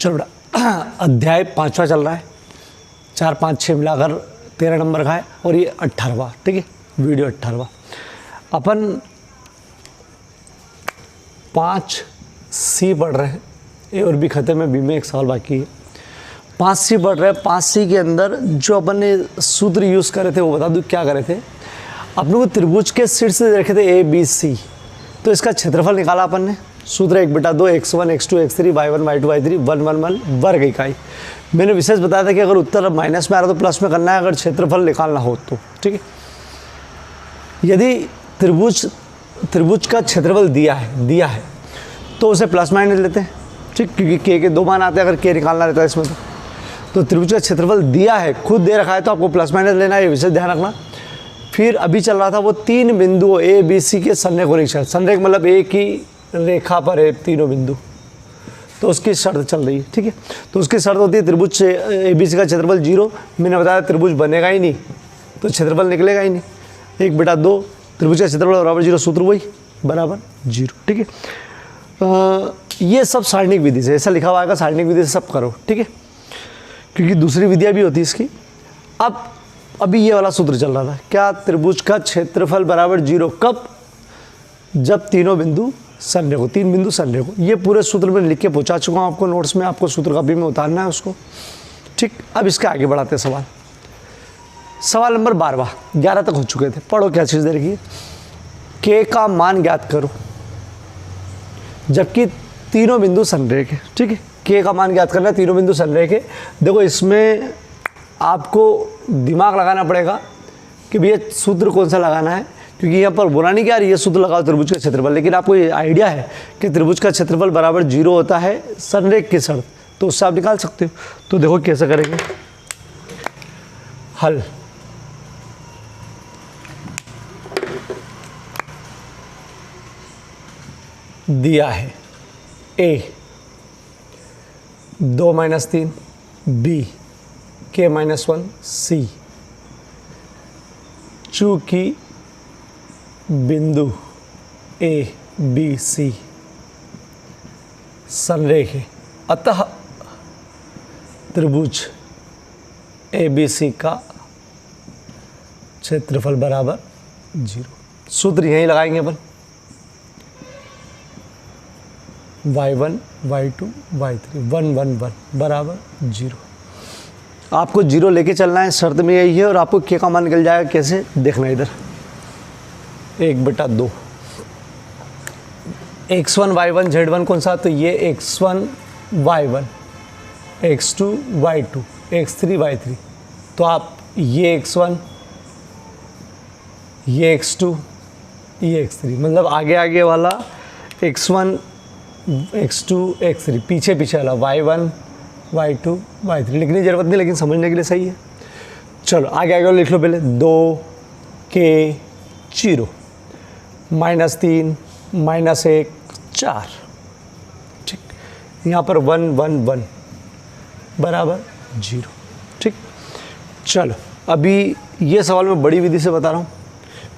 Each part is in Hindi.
चलो बेटा, अध्याय 5वां चल रहा है, 4, 5, 6 मिलाकर 13 नंबर का है और ये 18वां, ठीक है, वीडियो 18वां। अपन 5C पढ़ रहे हैं, ए और बी खत्म है, बी में एक सवाल बाकी है। 5C पढ़ रहे हैं। 5C के अंदर जो अपन ने सूत्र यूज़ करे थे वो बता दूँ क्या करे थे। अपने को त्रिभुज के शीर्ष से देखे थे ABC, तो इसका क्षेत्रफल निकाला अपन ने। सूत्र 1/2 x1 x2 x3 y1 y2 y3 1 1 1 वर्ग इकाई। मैंने विशेष बताया था कि अगर उत्तर माइनस में आ रहा तो प्लस में करना है, अगर क्षेत्रफल निकालना हो तो, ठीक है। यदि त्रिभुज का क्षेत्रफल दिया है तो उसे प्लस माइनस लेते हैं, ठीक, क्योंकि के 2 मान आते हैं अगर के निकालना रहता है इसमें तो त्रिभुज का क्षेत्रफल दिया है, खुद दे रखा है तो आपको प्लस माइनस लेना है, ये विशेष ध्यान रखना। फिर अभी चल रहा था वो 3 बिंदुओं ABC के संरेख को निरीक्षण। संरेख मतलब एक ही रेखा पर है तीनों बिंदु, तो उसकी शर्त चल रही है, ठीक है। तो उसकी शर्त होती है त्रिभुज से ABC का क्षेत्रफल 0। मैंने बताया त्रिभुज बनेगा ही नहीं तो क्षेत्रफल निकलेगा ही नहीं। 1/2 त्रिभुज का क्षेत्रफल बराबर 0, सूत्र वही बराबर 0, ठीक है। ये सब सारणिक विधि से, ऐसा लिखा हुआ है सारणिक विधि से सब करो, ठीक है, क्योंकि दूसरी विधियाँ भी होती है इसकी। अब अभी ये वाला सूत्र चल रहा था, क्या त्रिभुज का क्षेत्रफल बराबर 0 कब? जब तीनों बिंदु संरेख हो, 3 बिंदु संरेख हो। ये पूरे सूत्र में लिख के पहुंचा चुका हूँ आपको नोट्स में, आपको सूत्र कॉपी में उतारना है उसको, ठीक। अब इसके आगे बढ़ाते हैं सवाल। सवाल नंबर 12वां, 11 तक हो चुके थे, पढ़ो क्या चीज़ दे रखी है। के का मान ज्ञात करो जबकि तीनों बिंदु संरेख है, ठीक है। के का मान ज्ञात करना है, तीनों बिंदु संरेख है। देखो इसमें आपको दिमाग लगाना पड़ेगा कि भैया सूत्र कौन सा लगाना है, क्योंकि यहाँ पर बुरा नहीं क्या ये सूत्र लगाओ त्रिभुज का क्षेत्रफल, लेकिन आपको ये आइडिया है कि त्रिभुज का क्षेत्रफल बराबर 0 होता है संरेख की शर्त, तो उससे आप निकाल सकते हो। तो देखो कैसे करेंगे हल। दिया है A 2 - 3 B K - 1 C, चूंकि बिंदु A B C संरेख है अतः त्रिभुज ABC का क्षेत्रफल बराबर 0। सूत्र यहीं लगाएंगे अपन, y1 y2 y3 1 1 1 बराबर 0। आपको 0 लेके चलना है, शर्त में यही है। और आपको के का मान निकल जाएगा, कैसे देखना इधर। 1/2 x1 y1 z1 कौन सा, तो ये x1 y1 x2 y2 x3 y3, तो आप ये x1 ये x2 ये x3, मतलब आगे आगे वाला x1 x2 x3, पीछे पीछे वाला y1 y2 y3। लिखने की जरूरत नहीं, लेकिन समझने के लिए सही है। चलो आगे आगे लिख लो पहले। 2 के 0 -3 -1 4, ठीक। यहाँ पर 1 1 1 बराबर 0, ठीक। चलो अभी ये सवाल मैं बड़ी विधि से बता रहा हूँ,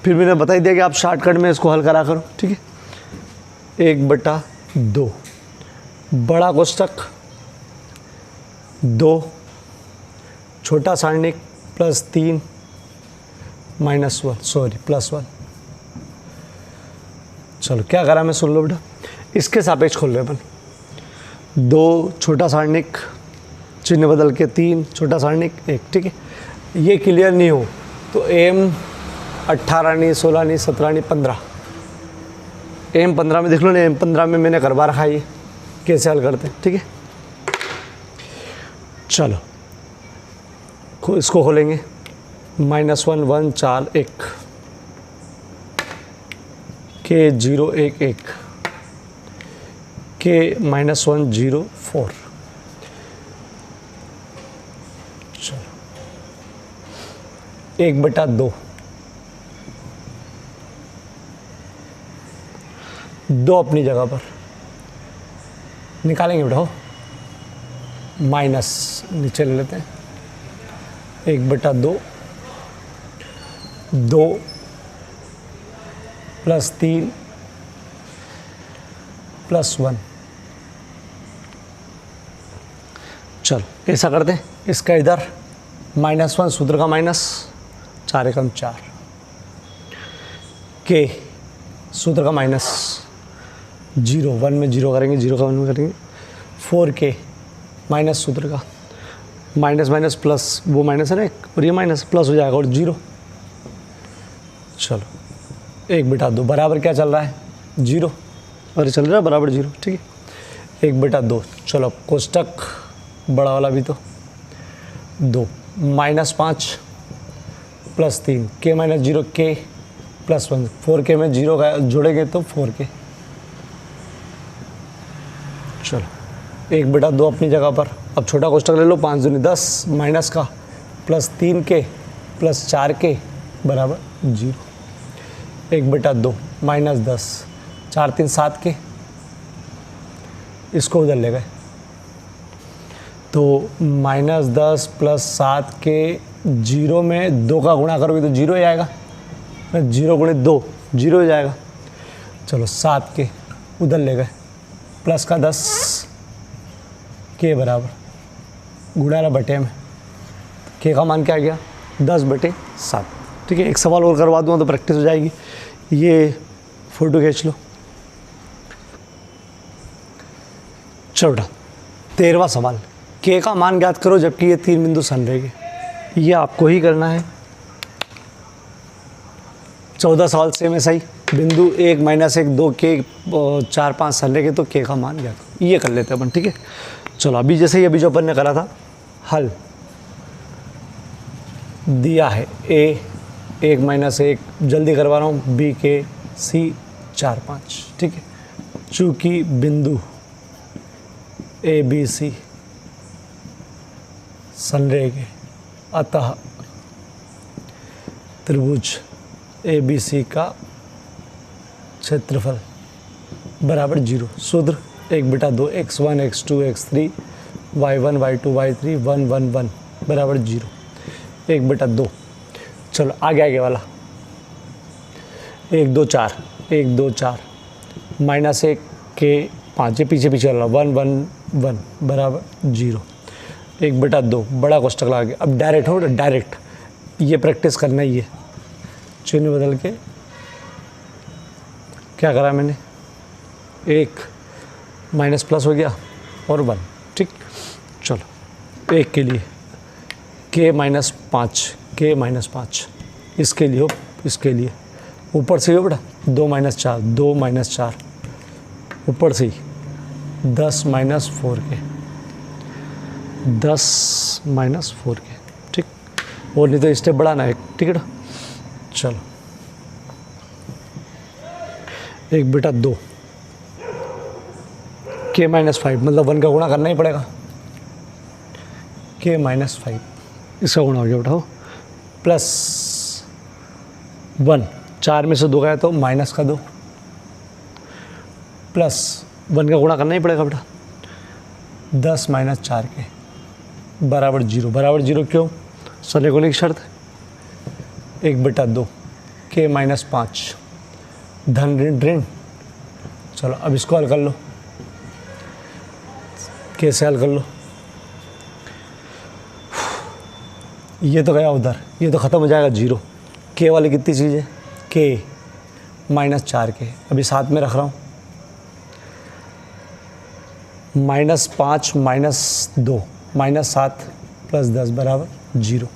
फिर मैंने बता ही दिया कि आप शॉर्टकट में इसको हल करा करो, ठीक है। 1/2 बड़ा कोष्टक 2 छोटा सारणिक +3 -1 सॉरी +1। चलो क्या करा मैं, सुन लो बेटा। इसके सापेक्ष खोल रहे अपन। 2 छोटा सारणिक चिन्ह बदल के 3 छोटा सारणिक 1, ठीक है। ये क्लियर नहीं हो तो एम 18 नहीं 16 नहीं 17 नहीं 15, एम 15 में देख लो ना, एम 15 में मैंने करवा रखा है, ये कैसे हल करते हैं, ठीक है। चलो इसको खोलेंगे। -1 1 4 1 के 0 1 1 के -1 0 4। चलो 1/2 2 अपनी जगह पर निकालेंगे बेटा, माइनस नीचे ले लेते हैं। 1/2 2 +3 +1 चलो ऐसा करते हैं, इसका इधर -1 सूत्र का माइनस, 4 एकम 4, के सूत्र का माइनस, 0 1 में 0 करेंगे, 0 का 1 में करेंगे, 4k माइनस सूत्र का, माइनस माइनस प्लस, वो माइनस है ना एक, और ये माइनस प्लस हो जाएगा और 0। चलो 1/2 बराबर क्या चल रहा है 0, और चल रहा है बराबर 0, ठीक है। 1/2, चलो कोष्टक बड़ा वाला भी तो 2, -5 + 3, k - 0 k + 1, 4k में 0 का जोड़ेंगे तो 4k। चलो 1/2 अपनी जगह पर। अब छोटा कोष्टक ले लो, 5 दूनी 10 माइनस का + 3k + 4k बराबर 0। 1/2 -10, 4 3 7k, इसको उधर ले गए तो -10 + 7k, 0 में 2 का गुणा करोगे तो 0 ही आएगा, 0 × 2 0 हो जाएगा। चलो 7k उधर ले गए, प्लस का 10 k बराबर गुणा बटे में, k का मान क्या आ गया 10/7। ठीक है, एक सवाल और करवा दूँ तो प्रैक्टिस हो जाएगी। ये फोटो खींच लो। चलो 13वां सवाल, k का मान ज्ञात करो जबकि ये 3 बिंदु संरेख है। ये आपको ही करना है। 14 सवाल सेम ऐसा ही, बिंदु 1 - 1 2 k 4 5 संरेख है तो k का मान ज्ञात करो। ये कर लेते हैं अपन, ठीक है। चलो अभी जैसे ही अभी जो अपन ने करा था, हल दिया है a 1 - 1, जल्दी करवा रहा हूँ, b k c 4 5, ठीक है। चूँकि बिंदु a b c संरेख है, अतः त्रिभुज a b c का क्षेत्रफल बराबर 0। सूत्र 1/2 x1 x2 x3 y1 y2 y3 1 1 1 बराबर 0। 1/2। चलो आगे वाला 1 2 4 1 2 4 -1 k 5, ये पीछे वाला 1 1 1 बराबर 0। 1/2 बड़ा कोष्टक लगा के। अब डायरेक्ट हो, डायरेक्ट ये प्रैक्टिस करना ही है। चिन्ह बदल के क्या करा मैंने, 1 माइनस प्लस हो गया और 1, ठीक। चलो 1 के लिए k -5 k -5, इसके लिए हो, इसके लिए ऊपर से ही हो बेटा, 2 - 4 2 - 4, ऊपर से ही 10 - 4k 10 - 4k, ठीक। और नहीं तो स्टेप बढ़ाना है, ठीक है। चलो 1/2 k -5, मतलब 1 का गुणा करना ही पड़ेगा, k -5 इसका गुणा हो गया बेटा, प्लस 1, 4 में से 2 गया तो -2, प्लस 1 का गुणा करना ही पड़ेगा बेटा, 10 - 4k बराबर 0। बराबर 0 क्यों, सरेगोनी की शर्त। 1/2 k -5 धन ऋण ऋण। चलो अब इसको हल कर लो, कैसे हल कर लो, ये तो गया उधर, ये तो ख़त्म हो जाएगा 0। k वाली कितनी चीज़ है, k -4k, अभी साथ में रख रहा हूँ, -5 - 2 -7 + 10 बराबर 0।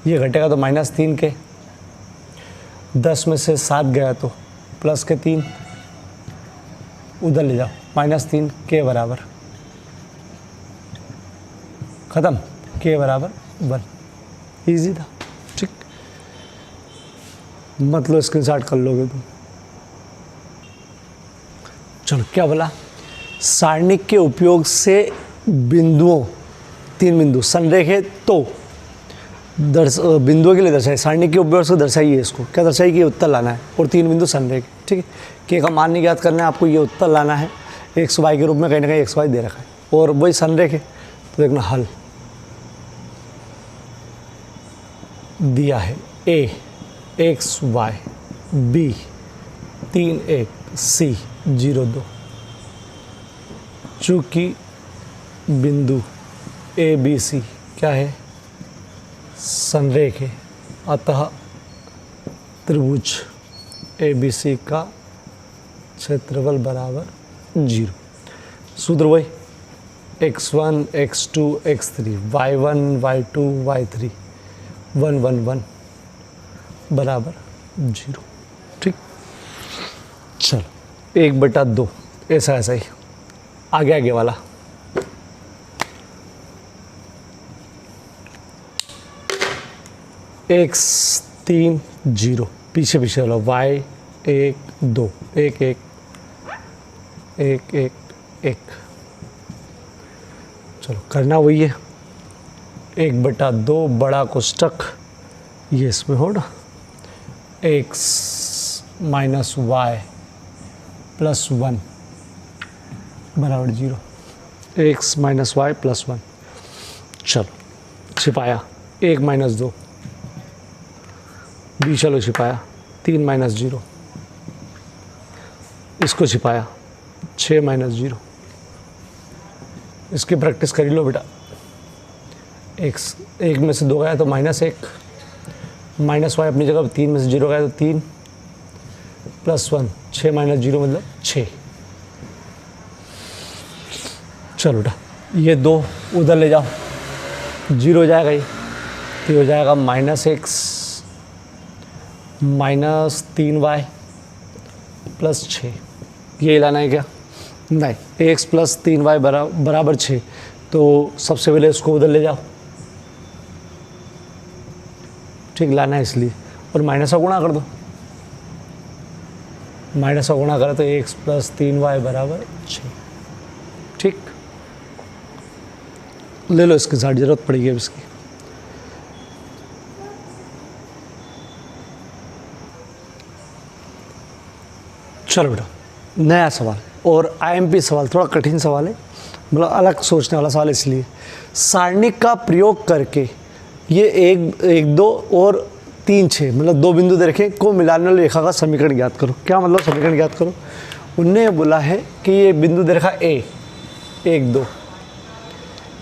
ये घटेगा तो -3k, 10 में से 7 गया तो प्लस के 3 उधर ले जाओ, -3k बराबर ख़त्म, k बराबर 1। ईजी था, ठीक। मतलब स्क्रीनशॉट कर लोगे तुम। चलो क्या बोला, सारणिक के उपयोग से बिंदुओं, 3 बिंदु संरेख है तो बिंदुओं के लिए दर्शाइए, सारणिक के उपयोग से दर्शाइए। इसको क्या दर्शाइए कि ये उत्तर लाना है, और 3 बिंदु संरेख, ठीक है। k का मान नहीं ज्ञात करना है आपको, ये उत्तर लाना है। x y के रूप में कहीं ना कहीं x y दे रखा है और वही संरेख है, तो देखना हल दिया है a x y b 3 1 c 0 2। चूँकि बिंदु ए बी सी क्या है, संरेख है, अतः त्रिभुज ए बी सी का क्षेत्रफल बराबर 0। सूत्र वही x1 x2 x3 y1 y2 y3 1 1 1 बराबर 0। ठीक, चलो 1/2 ऐसा ऐसा ही आगे आगे वाला। x 3 0 पीछे पीछे वाला y 1 2 1 1 1 1 1। चलो करना वही है, 1/2 बड़ा कोष्टक ये इसमें हो ना, x माइनस वाई प्लस 1 बराबर 0, x माइनस वाई प्लस 1। चलो छिपाया 1 माइनस 2, बी चलो छिपाया 3 माइनस 0, इसको छिपाया 6 माइनस 0। इसकी प्रैक्टिस कर ही लो बेटा। x 1 में से 2 गया तो -1, माइनस वाई अपनी जगह 3 में से 0 गया तो 3 प्लस 1, 6 माइनस 0 मतलब 6। चलो बेटा ये 2 उधर ले जाओ, 0 हो जाएगा ये, तो हो जाएगा -x माइनस 3y प्लस 6। ये लाना है क्या, नहीं, x प्लस 3y बराबर 6। तो सबसे पहले इसको उधर ले जाओ, ठीक, लाना है इसलिए, और माइनस का गुणा कर दो, माइनस का गुणा करें तो x प्लस 3y बराबर 6। ठीक, ले लो, इसकी साथ जरूरत पड़ेगी अब इसकी। चलो बेटा नया सवाल, और आईएमपी सवाल, थोड़ा कठिन सवाल है, मतलब अलग सोचने वाला सवाल, इसलिए सारणिक का प्रयोग करके ये 1 1 2 और 3 6 मतलब 2 बिंदु दे रखे को मिलाने वाली रेखा का समीकरण ज्ञात करो। क्या मतलब समीकरण ज्ञात करो, उनने बोला है कि ये बिंदु दे रखा ए 1 2,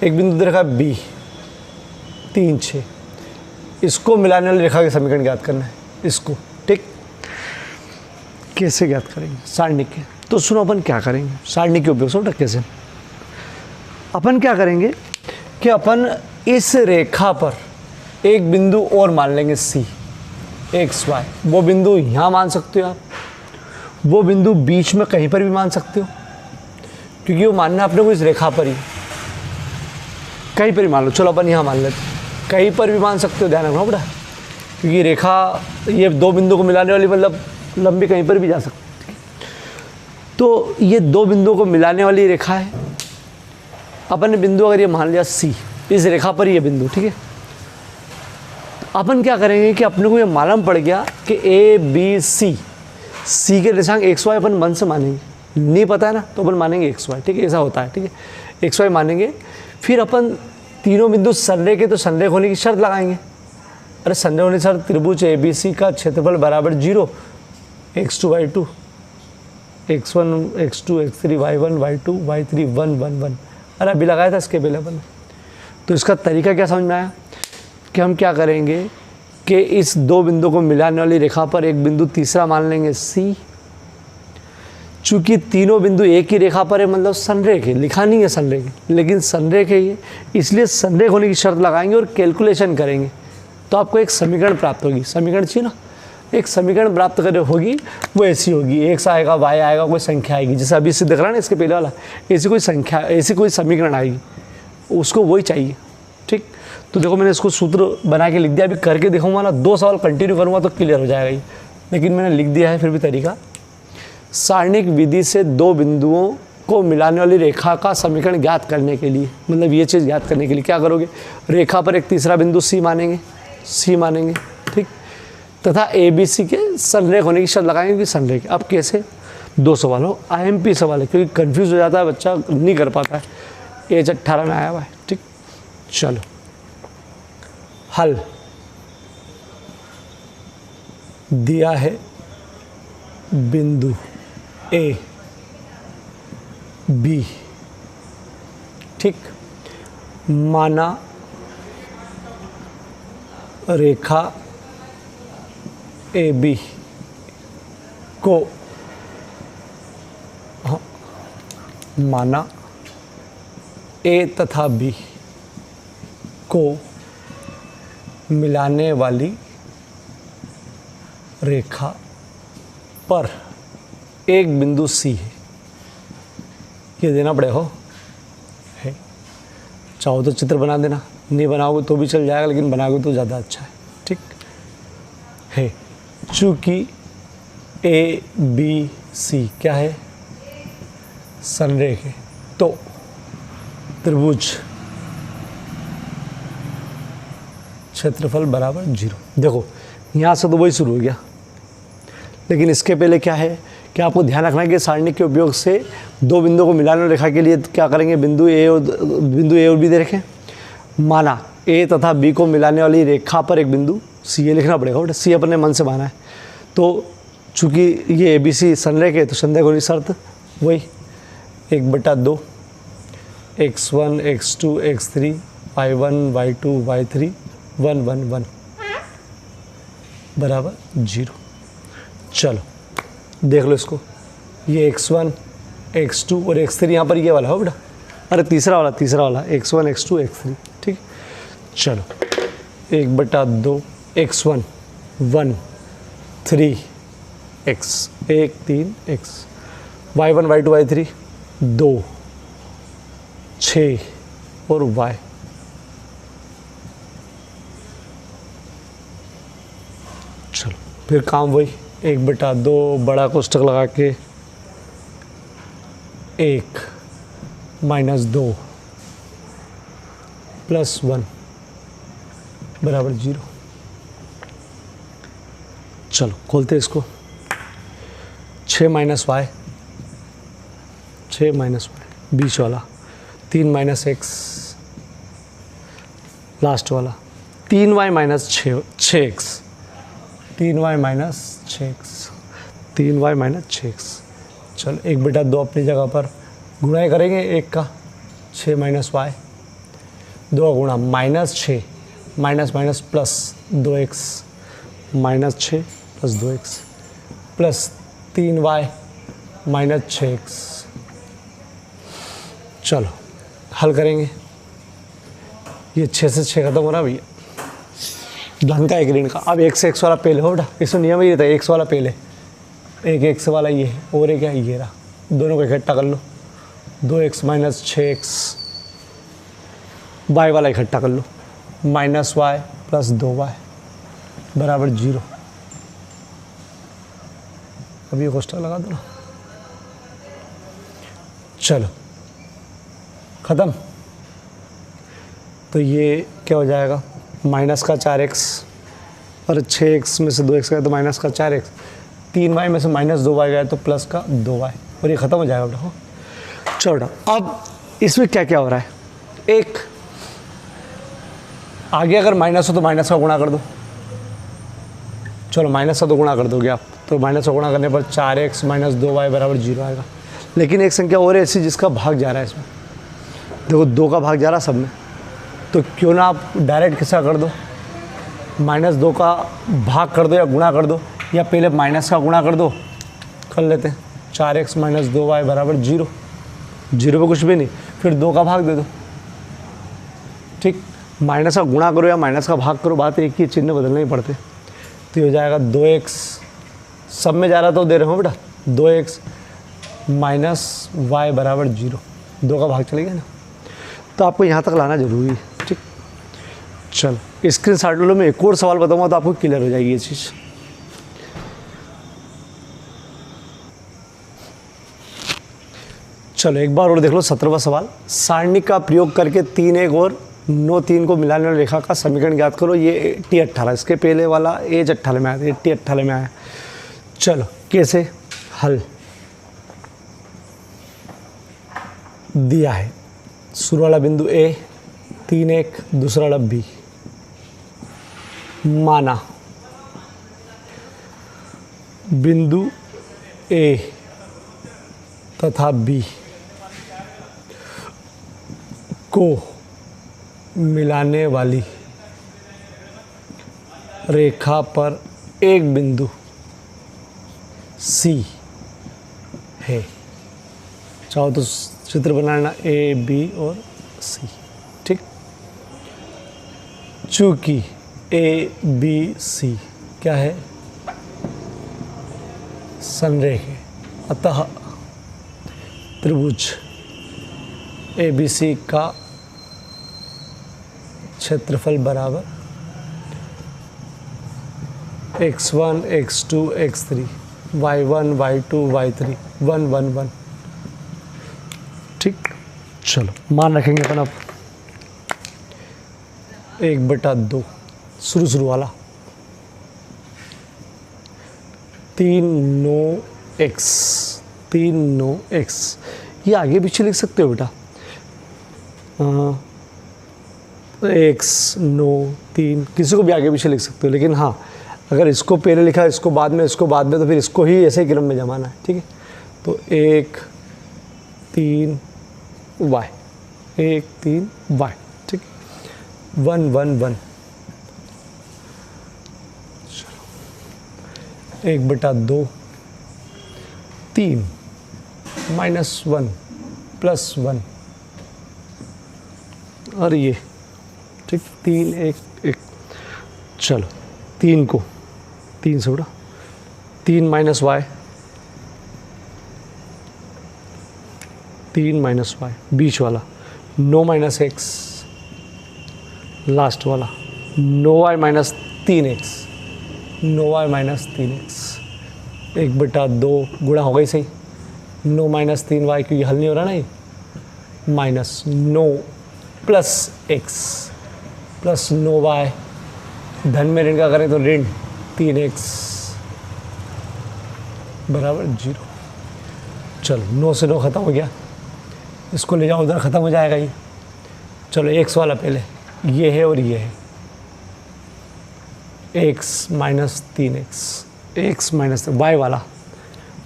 एक बिंदु दे रखा बी 3 6, इसको मिलाने वाली रेखा का समीकरण ज्ञात करना है इसको। ठीक, कैसे ज्ञात करेंगे सारणिक के, तो सुनो अपन क्या करेंगे सारणिक के उपयोग से, कैसे अपन क्या करेंगे कि अपन इस रेखा पर एक बिंदु और मान लेंगे C x y, वो बिंदु यहाँ मान सकते हो आप, वो बिंदु बीच में कहीं पर भी मान सकते हो, क्योंकि वो मानना अपने को इस रेखा पर ही, कहीं पर भी मान लो। चलो अपन यहाँ मान लेते, कहीं पर भी मान सकते हो, ध्यान रखना बेटा, क्योंकि रेखा ये 2 बिंदु को मिलाने वाली मतलब लंबी कहीं पर भी जा सकती है। तो ये 2 बिंदुओं को मिलाने वाली रेखा है, अपन ने बिंदु अगर ये मान लिया C, इस रेखा पर ये बिंदु, ठीक है। अपन क्या करेंगे कि अपने को ये मालूम पड़ गया कि ए बी सी, सी के निर्देशांक एक्स वाई अपन 1 से मानेंगे, नहीं पता है ना, तो अपन मानेंगे एक्स वाई, ठीक है, ऐसा होता है, ठीक है, एक्स वाई मानेंगे। फिर अपन तीनों बिंदु संरेख के, तो संरेख होने की शर्त लगाएंगे। अरे संरेख होने की शर्त, त्रिभुज ए बी सी का क्षेत्रफल बराबर 0, x2 y2 x1 x2 x3 y1 y2 y3 1 1 1। अरे अभी लगाया था इसके पहले अपन। तो इसका तरीका क्या समझ में आया कि हम क्या करेंगे कि इस 2 बिंदु को मिलाने वाली रेखा पर एक बिंदु तीसरा मान लेंगे C। चूँकि तीनों बिंदु एक ही रेखा पर है, मतलब संरेख है, लिखा नहीं है संरेख, लेकिन संरेख है ये, इसलिए संरेख होने की शर्त लगाएंगे और कैलकुलेशन करेंगे, तो आपको एक समीकरण प्राप्त होगी। समीकरण चाहिए ना, एक समीकरण प्राप्त कर होगी, वो ऐसी होगी, x आएगा y आएगा, कोई संख्या आएगी, जैसे अभी से दिख रहा है ना इसके पहले वाला, ऐसी कोई संख्या, ऐसी कोई समीकरण आएगी, उसको वही चाहिए। ठीक, तो देखो मैंने इसको सूत्र बना के लिख दिया, अभी करके दिखाऊंगा ना, 2 सवाल कंटिन्यू करूँगा तो क्लियर हो जाएगा ये, लेकिन मैंने लिख दिया है फिर भी तरीका। सारणिक विधि से 2 बिंदुओं को मिलाने वाली रेखा का समीकरण ज्ञात करने के लिए, मतलब ये चीज़ ज्ञात करने के लिए क्या करोगे, रेखा पर एक तीसरा बिंदु C मानेंगे, ठीक, तथा ए बी सी के संरेख होने की शर्त लगाएंगे कि संरेख। अब कैसे, 2 सवाल हो, आईएमपी सवाल है, क्योंकि कंफ्यूज हो जाता है बच्चा, नहीं कर पाता है, एज 18 में आया हुआ है। ठीक, चलो हल दिया है, बिंदु A B, ठीक, माना रेखा ए बी को, माना ए तथा बी को मिलाने वाली रेखा पर एक बिंदु सी है। ये देना पड़ेगा है। चाहो तो चित्र बना देना, नहीं बनाओगे तो भी चल जाएगा, लेकिन बनाओगे तो ज़्यादा अच्छा है। ठीक है। चूँकि ए बी सी क्या है, संरेख है, तो त्रिभुज क्षेत्रफल बराबर 0। देखो यहाँ से तो वही शुरू हो गया, लेकिन इसके पहले क्या है कि आपको ध्यान रखना है कि सारणिक के उपयोग से दो बिंदुओं को मिलाने रेखा के लिए क्या करेंगे, बिंदु ए और बी दे रखें। माना ए तथा बी को मिलाने वाली रेखा पर एक बिंदु सी, ये लिखना पड़ेगा बेटा, सी अपने मन से माना है। तो चूँकि ये ए बी सी संरेख है, तो संरेख होने की शर्त वही 1/2 x1 x2 x3 y1 y2 y3 1 1 1 बराबर 0। चलो देख लो इसको, ये x1 x2 और x3 यहाँ पर ये वाला हो बेटा, अरे तीसरा वाला x1 x2 x3। ठीक, चलो 1/2 x1 1 3 x 1 3 x y1 y2 y3 2 6 और y। चलो फिर काम वही 1/2 बड़ा कोष्ठक लगा के 1 - 2 + 1 बराबर 0। चलो खोलते इसको, 6 - y 6 - y बीच वाला, 3 - x लास्ट वाला, 3y - 6x 3y - 6x 3y - 6x। चलो 1/2 अपनी जगह पर, गुणा करेंगे 1 का 6 - y 2 गुणा -6 minus plus 2x -6 + 2x plus 3y - 6x। चलो हल करेंगे, ये 6 से 6 खत्म हो रहा भैया, धन का एक ऋण का। अब x से x वाला पहले हो बेटा, इसमें नियम ही रहता है, x वाला पहले, एक x वाला ये है और एक है ये रहा, दोनों को इकट्ठा कर लो, 2x - 6x, y वाला इकट्ठा कर लो, -y + 2y बराबर 0। अब ये कोष्ठक लगा दो ना, चलो ख़त्म। तो ये क्या हो जाएगा, माइनस का 4x और 6x में से 2x गया तो माइनस का 4x, 3y में से -2y गया तो प्लस का 2y, और ये ख़त्म हो जाएगा बेटा। चलो अब इसमें क्या क्या हो रहा है, एक आगे अगर माइनस हो तो माइनस का गुणा कर दो। चलो माइनस का तो गुणा कर दोगे आप, तो माइनस का गुणा करने पर 4x - 2y बराबर 0 आएगा। लेकिन एक संख्या और है ऐसी जिसका भाग जा रहा है इसमें, देखो 2 का भाग जा रहा है सब में, तो क्यों ना आप डायरेक्ट किसका कर दो, -2 का भाग कर दो या गुणा कर दो, या पहले माइनस का गुणा कर दो, कर लेते हैं। 4x - 2y बराबर 0, 0 पे कुछ भी नहीं, फिर 2 का भाग दे दो। ठीक, माइनस का गुणा करो या माइनस का भाग करो, बात एक ही, चिन्ह बदलने ही पड़ते। तो ये हो जाएगा 2x, सब में जा रहा तो दे रहे हो बेटा, 2x - y बराबर 0, 2 का भाग चले गया ना, तो आपको यहाँ तक लाना जरूरी है। ठीक, चलो स्क्रीन शॉट लो, मैं एक और सवाल बताऊँगा तो आपको क्लियर हो जाएगी ये चीज़। चलो एक बार और देख लो 17वां सवाल, सारणी का प्रयोग करके 3 1 और 9 3 को मिलाने वाली रेखा का समीकरण ज्ञात करो। ये T18, इसके पहले वाला एज 18 में आया था, T18 में आया। चलो कैसे हल दिया है, शुरू वाला बिंदु A 3 1, दूसरा वाला B। माना बिंदु A तथा B को मिलाने वाली रेखा पर एक बिंदु C है। चाहो तो चित्र बनाना A, B और C, ठीक। चूंकि A, B, C क्या है, संरेख है, अतः त्रिभुज ABC का क्षेत्रफल बराबर x1, x2, x3, y1, y2, y3, 1, 1, 1, ठीक। चलो मान रखेंगे अपन अब 1/2 शुरू वाला 3 9x 3 9x, ये आगे पीछे लिख सकते हो बेटा, x 9 3, किसी को भी आगे पीछे लिख सकते हो, लेकिन हाँ अगर इसको पहले लिखा इसको बाद में तो फिर इसको ही ऐसे ही क्रम में जमाना है, ठीक है। तो 1 3 y 1 3 y, ठीक, 1 1 1, 1/2 3 -1 +1 और ये, ठीक, 3 1 1। चलो 3 को 3 से उड़ा, 3 -y 3 -y बीच वाला, 9 -x लास्ट वाला, 9y -3x 9y -3x, 1/2 गुणा हो गई सही, 9 -3y, क्योंकि हल नहीं हो रहा ना ये, -9 + x + 9y, धन में ऋण का करें तो ऋण 3x बराबर 0। चलो 9 से 9 ख़त्म हो गया, इसको ले जाओ उधर, ख़त्म हो जाएगा ये। चलो x वाला पहले, ये है और ये है, x -3x, x y वाला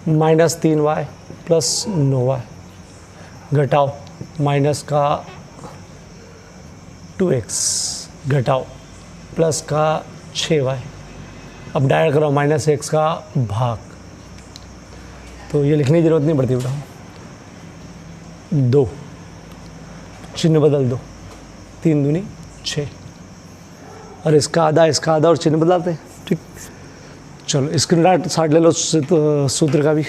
-3y + 9y, घटाओ माइनस का 2x, घटाओ प्लस का 6y, अब डायरेक्ट करो -x का भाग, तो ये लिखने की ज़रूरत नहीं पड़ती बेटा, 2 चिन्ह बदल दो, 3 दूनी 6, और इसका आधा और चिन्ह बदलाते हैं, ठीक। चलो स्क्रीनशॉट ले लो सूत्र का भी।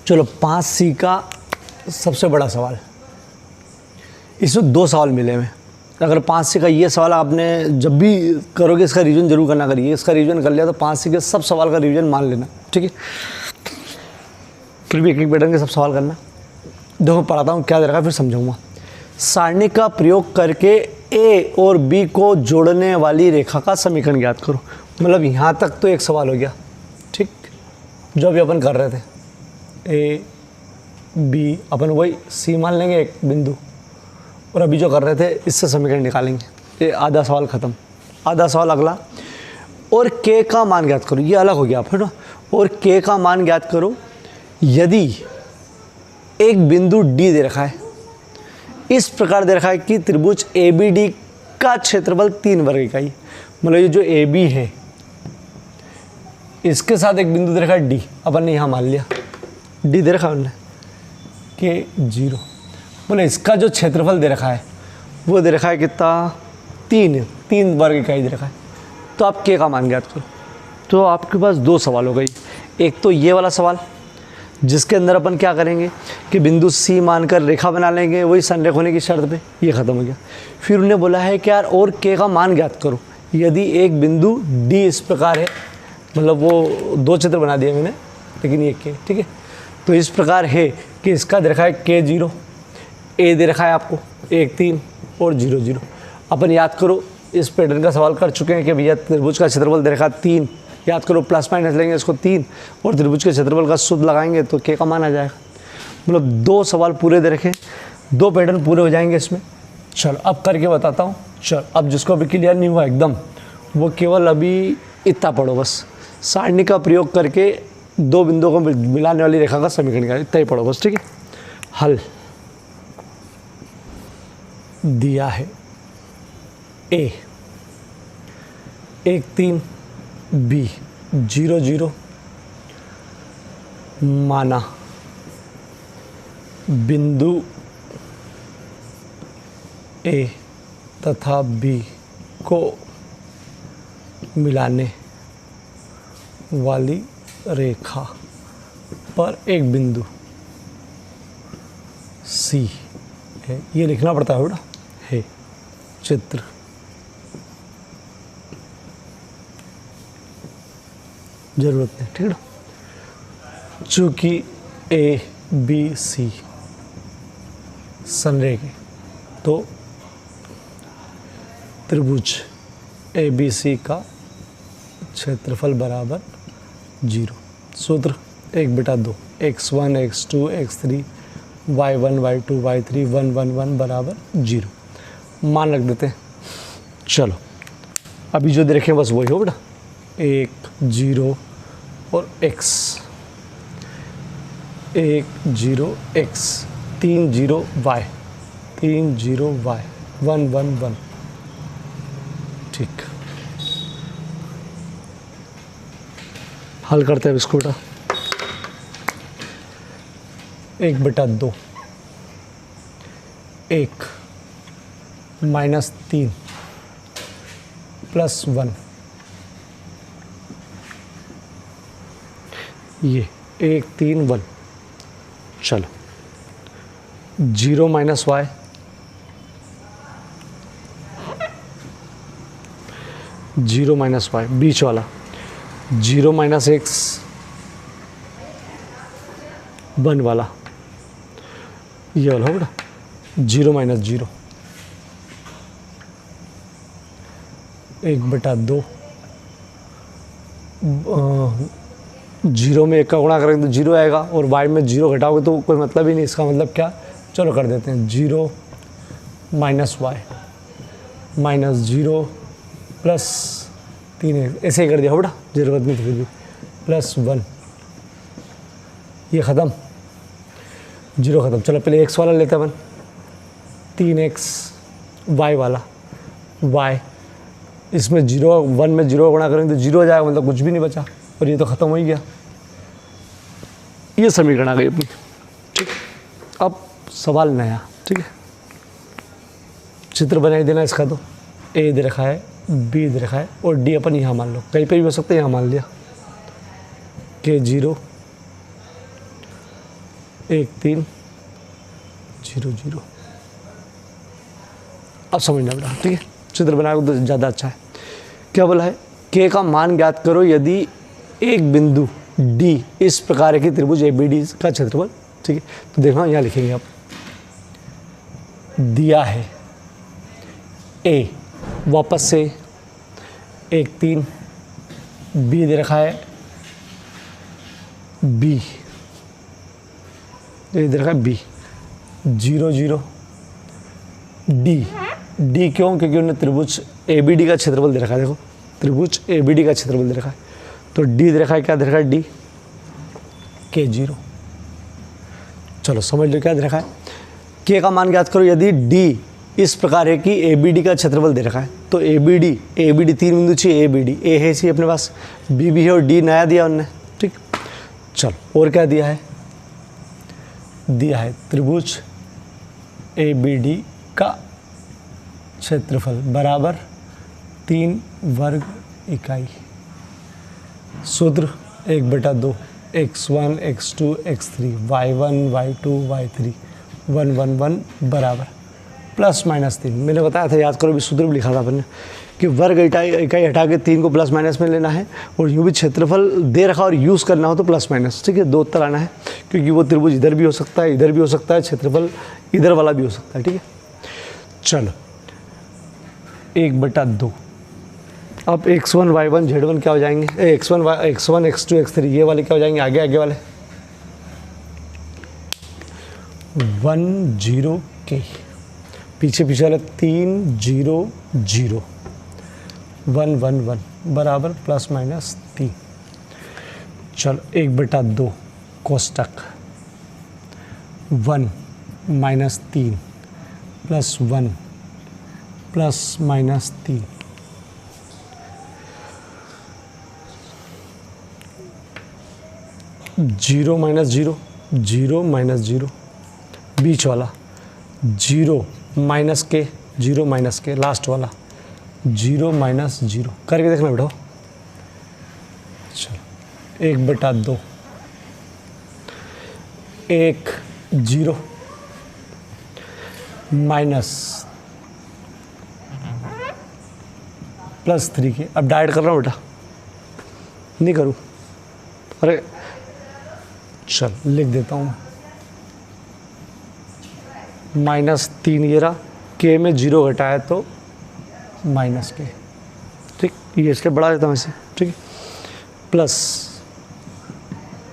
चलो 5C का सबसे बड़ा सवाल, इसमें 2 सवाल मिले हुए। अगर 5C का ये सवाल आपने जब भी करोगे इसका रिवीजन जरूर करना, करिए, इसका रिवीजन कर लिया तो 5C के सब सवाल का रिवीजन मान लेना, ठीक है। फिर भी एक पैटर्न के सब सवाल करना। देखो पढ़ाता हूँ क्या दे रखा है, फिर समझाऊंगा। सारणी का प्रयोग करके A और B को जोड़ने वाली रेखा का समीकरण ज्ञात करो। मतलब यहाँ तक तो एक सवाल हो गया, ठीक, जो अभी अपन कर रहे थे। A B अपन वही C मान लेंगे एक बिंदु, और अभी जो कर रहे थे इससे समीकरण निकालेंगे। ये आधा सवाल ख़त्म। आधा सवाल अगला, और K का मान ज्ञात करो। ये अलग हो गया फिर ना। और K का मान ज्ञात करो यदि एक बिंदु D दे रखा है, इस प्रकार दे रखा है कि त्रिभुज ABD का क्षेत्रफल 3 वर्ग इकाई। मतलब ये जो AB है इसके साथ एक बिंदु दे रखा है D, अपन ने यहाँ मान लिया D दे रखा है, हमने के 0। बोले इसका जो क्षेत्रफल दे रखा है वो दे रखा है कितना, 3 वर्ग इकाई दे रखा है। तो आप K का मान ज्ञात करो। तो आपके पास 2 सवाल हो गई। एक तो ये वाला सवाल जिसके अंदर अपन क्या करेंगे कि बिंदु C मानकर रेखा बना लेंगे, वही संरेख होने की शर्त पे, ये ख़त्म हो गया। फिर उन्हें बोला है कि यार और K का मान ज्ञात करो यदि एक बिंदु D इस प्रकार है। मतलब वो 2 चित्र बना दिए मैंने, लेकिन ये K, ठीक है। तो इस प्रकार है कि इसका दे रखा है K 0, A दे रखा है आपको 1 3 और 0 0। अपन याद करो इस पैटर्न का सवाल कर चुके हैं कि भैया त्रिभुज का क्षेत्रफल दे रखा 3, याद करो प्लस माइनस लेंगे इसको 3 और त्रिभुज के क्षेत्रफल का सूत्र लगाएंगे तो K का मान आ जाएगा। मतलब 2 सवाल पूरे दे रखे, 2 पैटर्न पूरे हो जाएंगे इसमें। चलो अब करके बताता हूँ। चलो अब जिसको अभी क्लियर नहीं हुआ एकदम, वो केवल अभी इतना पढ़ो बस। सारणी का प्रयोग करके 2 बिंदुओं को मिलाने वाली रेखा का समीकरण का इतना ही पढ़ो बस, ठीक है। हल दिया है ए 1 3 बी 0 0 माना बिंदु ए तथा बी को मिलाने वाली रेखा पर एक बिंदु सी है। ये लिखना पड़ता है बेटा, है चित्र जरूरत नहीं, ठीक है ना। चूँकि ए बी सी संरेख है तो त्रिभुज ए बी सी का क्षेत्रफल बराबर 0। सूत्र 1/2 x1 x2 x3 y1 y2 y3 1 1 1 बराबर 0 मान रख देते हैं। चलो अभी जो देखें बस वही हो बेटा, 1 0 और x 1 0 x 3 0 y 3 0 y 1 1 1, ठीक। हल करते हैं इसको बेटा। 1/2 1 -3 +1, ये 1 3 1। चलो 0 - y 0 - y बीच वाला 0 - x 1 वाला, ये वाला होगा 0 - 0 1/2 0 में 1 का गुणा करेंगे तो 0 आएगा और y में 0 घटाओगे तो कोई मतलब ही नहीं। इसका मतलब क्या, चलो कर देते हैं 0 - y -0 +3 ऐसे ही कर दिया बेटा, जरूरत नहीं थी फिर भी, +1, ये ख़त्म 0 ख़त्म। चलो पहले x वाला लेते हैं अपन, 3x y वाला y, इसमें 0 1 में 0 गुणा करेंगे तो 0 हो जाएगा, मतलब कुछ भी नहीं बचा और ये तो ख़त्म हो ही गया। ये समीकरण आ गई अपनी, ठीक। अब सवाल नया, ठीक है। चित्र बनाई देना इसका, तो ए दे रखा है, बी दे रखा है और डी अपन यहाँ मान लो, कहीं पे भी हो सकता है, यहाँ मान लिया के 0 1 3 0 0। अब समझना बेटा, ठीक है। चित्र बनाओगे तो ज़्यादा अच्छा है। क्या बोला है, के का मान ज्ञात करो यदि एक बिंदु डी इस प्रकार की त्रिभुज ए बी डी का क्षेत्रफल, ठीक है। तो देखना यहाँ लिखेंगे आप, दिया है ए, वापस से 1 3, बी दे रखा है, बी दे रखा है, बी 0 0, डी क्यों, क्योंकि उन्हें त्रिभुज ए बी डी का क्षेत्रफल दे रखा है। देखो त्रिभुज ए बी डी का क्षेत्रफल दे रखा है, तो डी दे रखा है, क्या दे रखा है, डी के 0। चलो समझ लो क्या दे रखा है, के का मान ज्ञात करो यदि डी इस प्रकार है कि ए बी डी का क्षेत्रफल दे रखा है। तो ए बी डी 3 बिंदु चाहिए, ए बी डी, ए है चाहिए अपने पास, बी भी है और डी नया दिया उनने, ठीक। चलो और क्या दिया है, दिया है त्रिभुज ए बी डी का क्षेत्रफल बराबर 3 वर्ग इकाई। सूत्र 1/2 x1 x2 x3 y1 y2 y3 1 1 1 बराबर +- 3। मैंने बताया था, याद करो, भी सूत्र भी लिखा था अपन ने कि वर्ग इकाई हटा के 3 को +- में लेना है और यूँ भी क्षेत्रफल दे रखा और यूज़ करना हो तो +-, ठीक है। 2 उत्तर आना है, क्योंकि वो त्रिभुज इधर भी हो सकता है, इधर भी हो सकता है, क्षेत्रफल इधर वाला भी हो सकता है, ठीक है। चलो 1/2। अब x1 y1 z1 क्या हो जाएंगे, x1 x2 x3 ये वाले क्या हो जाएंगे, आगे वाले 1 0 के, पीछे वाले 3 0 0 1 1 1 बराबर +-3। चलो 1/2 कोष्टक 1 - 3 +1 plus minus 3, zero minus zero, zero minus zero, बीच वाला जीरो माइनस के, जीरो माइनस के, लास्ट वाला जीरो माइनस जीरो, करके देखना बेटा। चलो 1/2, 1 जीरो माइनस प्लस 3 के। अब डाइट कर रहा हूँ बेटा, नहीं करूँ, अरे चल लिख देता हूँ माइनस 3 ये रहा, के में जीरो घटाया तो माइनस के, ठीक, ये इसके बढ़ा देता हूँ इसे, ठीक है, प्लस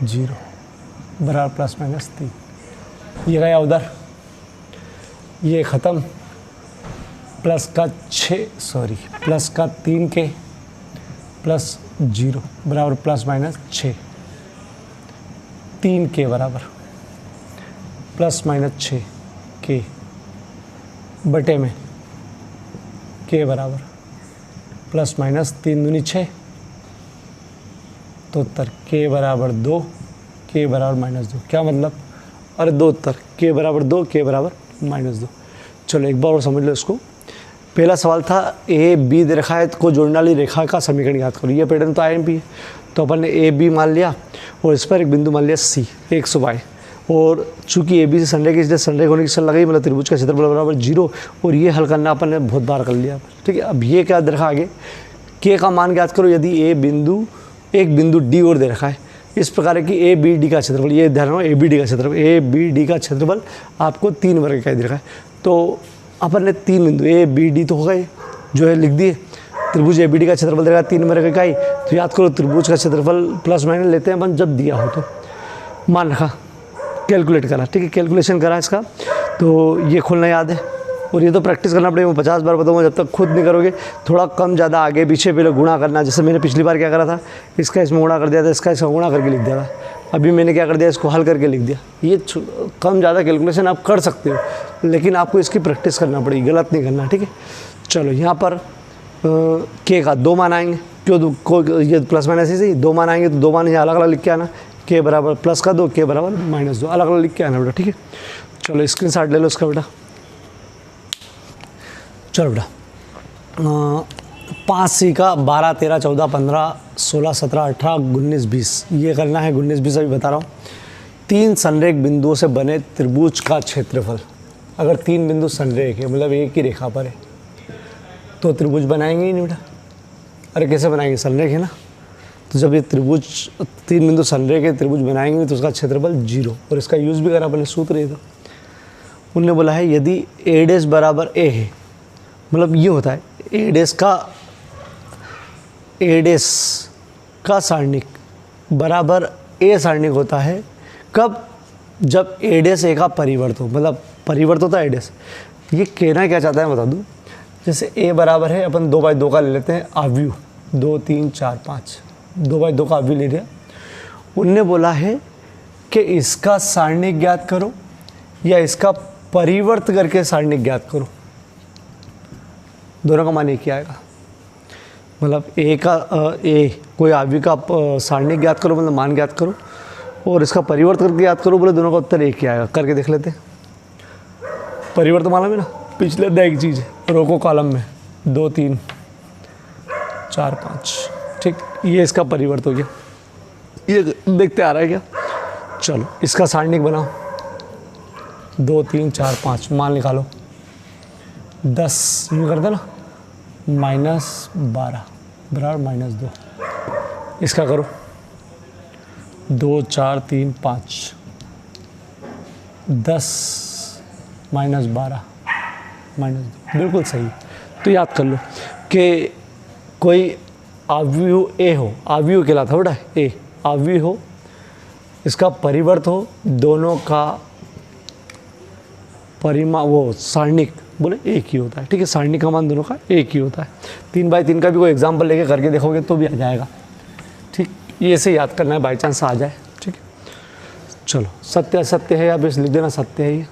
जीरो बराबर प्लस माइनस 3, ये गया उधर, ये ख़त्म, प्लस का 3 के प्लस जीरो बराबर प्लस माइनस 6, 3 के बराबर प्लस माइनस 6 के बटे में के बराबर प्लस माइनस 3 दूनी 6, तो उत्तर के बराबर 2, के बराबर माइनस 2। क्या मतलब, अरे 2 उत्तर, के बराबर 2, के बराबर माइनस 2। चलो एक बार और समझ लो इसको। पहला सवाल था ए बी दे रखा है को जोड़ने वाली रेखा का समीकरण याद करो। ये पैटर्न तो IMP है, तो अपन ने ए बी मान लिया और इस पर एक बिंदु मान लिया सी, 100 बाई, और चूंकि ए बी से संरेख इसलिए संरेख होने की शर्त लगाई, मतलब त्रिभुज का क्षेत्रफल बराबर 0, और ये हल करना अपन ने बहुत बार कर लिया, ठीक है। अब ये क्या दे रखा आगे, के का मान ज्ञात करो यदि एक बिंदु डी और दे रखा है। इस प्रकार की ए बी डी का क्षेत्रफल, ये ध्यान रखो, ए बी डी का क्षेत्रफल आपको 3 वर्ग इकाई दे रखा है। तो अपन ने 3 बिंदु ए बी डी तो हो गए, जो है लिख दिए, त्रिभुज ए बी डी का क्षेत्रफल देगा 3 वर्ग इकाई। तो याद करो त्रिभुज का क्षेत्रफल प्लस माइनस लेते हैं अपन जब दिया हो, तो मान रखा, कैलकुलेट करा, ठीक है, कैलकुलेशन करा इसका, तो ये खोलना याद है, और ये तो प्रैक्टिस करना पड़ेगा। मैं 50 बार बताऊंगा, जब तक खुद नहीं करोगे थोड़ा कम ज़्यादा आगे पीछे पहले गुणा करना। जैसे मैंने पिछली बार क्या करा था, इसका इसमें गुणा कर दिया था, इसका गुणा करके लिख दिया था। अभी मैंने क्या कर दिया, इसको हल करके लिख दिया। ये कम ज़्यादा कैलकुलेशन आप कर सकते हो, लेकिन आपको इसकी प्रैक्टिस करना पड़ेगी, गलत नहीं करना, ठीक है। चलो यहाँ पर के का 2 मान आएंगे, क्यों ये प्लस माइनस ऐसे ही 2 मान आएंगे, तो 2 मान यहाँ अलग अलग लिख के आना, के बराबर प्लस का 2, के बराबर माइनस 2, अलग अलग लिख के आना बेटा, ठीक है। चलो स्क्रीनशॉट ले लो इसका बेटा। चलो बेटा 5C का 12, 13, 14, 15, 16, 17, 18, 19, 20 ये करना है। 19, 20 अभी बता रहा हूँ। 3 संरेख बिंदुओं से बने त्रिभुज का क्षेत्रफल, अगर 3 बिंदु संरेख है मतलब एक ही रेखा पर है तो त्रिभुज बनाएंगे ही नहीं बेटा। अरे कैसे बनाएंगे, संरेख है ना, तो जब ये त्रिभुज 3 बिंदु संरेख है, त्रिभुज बनाएंगे नहीं तो उसका क्षेत्रफल 0, और इसका यूज़ भी करा अपने सूत्र है। तो उनने बोला है यदि ए डैश बराबर ए है, मतलब ये होता है ए डैश का सारणिक बराबर ए सारणिक होता है कब, जब ए डैश ए का परिवर्त हो, मतलब परिवर्त होता है ए डैश। ये कहना क्या चाहता है बता दूँ, जैसे ए बराबर है, अपन 2/2 का ले लेते हैं आव्यूह, 2, 3, 4, 5, 2/2 का आव्यूह ले लिया। उनने बोला है कि इसका सारणिक ज्ञात करो या इसका परिवर्त करके सारणिक ज्ञात करो, दोनों का मान एक ही आएगा। मतलब कोई आव्यूह का सारणिक ज्ञात करो, मतलब मान ज्ञात करो, और इसका परिवर्त करके याद करो, बोले दोनों का उत्तर एक ही आएगा। करके देख लेते हैं। परिवर्त मालूम है ना, पिछले अध्याय की चीज़ है, रोको कॉलम में 2, 3, 4, 5, ठीक, ये इसका परिवर्त हो गया। ये देखते आ रहा है क्या, चलो इसका सारणिक बनाओ, 2, 3, 4, 5 मान निकालो, 10 यूँ कर देना, -12 बराबर -2, इसका करो 2, 4, 3, 5, 10 -12 -2, बिल्कुल सही। तो याद कर लो कि कोई आव्यूह ए हो, आव्यूह कहलाता है बेटा ए, आव्यूह हो, इसका परिवर्त हो, दोनों का सारणिक बोले एक ही होता है, ठीक है। सारणिक का मान दोनों का एक ही होता है। 3/3 का भी कोई एग्जाम्पल लेके करके देखोगे तो भी आ जाएगा, ठीक। ये ऐसे याद करना है, बाई चांस आ जाए, ठीक है। चलो सत्य असत्य है या बस लिख देना सत्य है ये।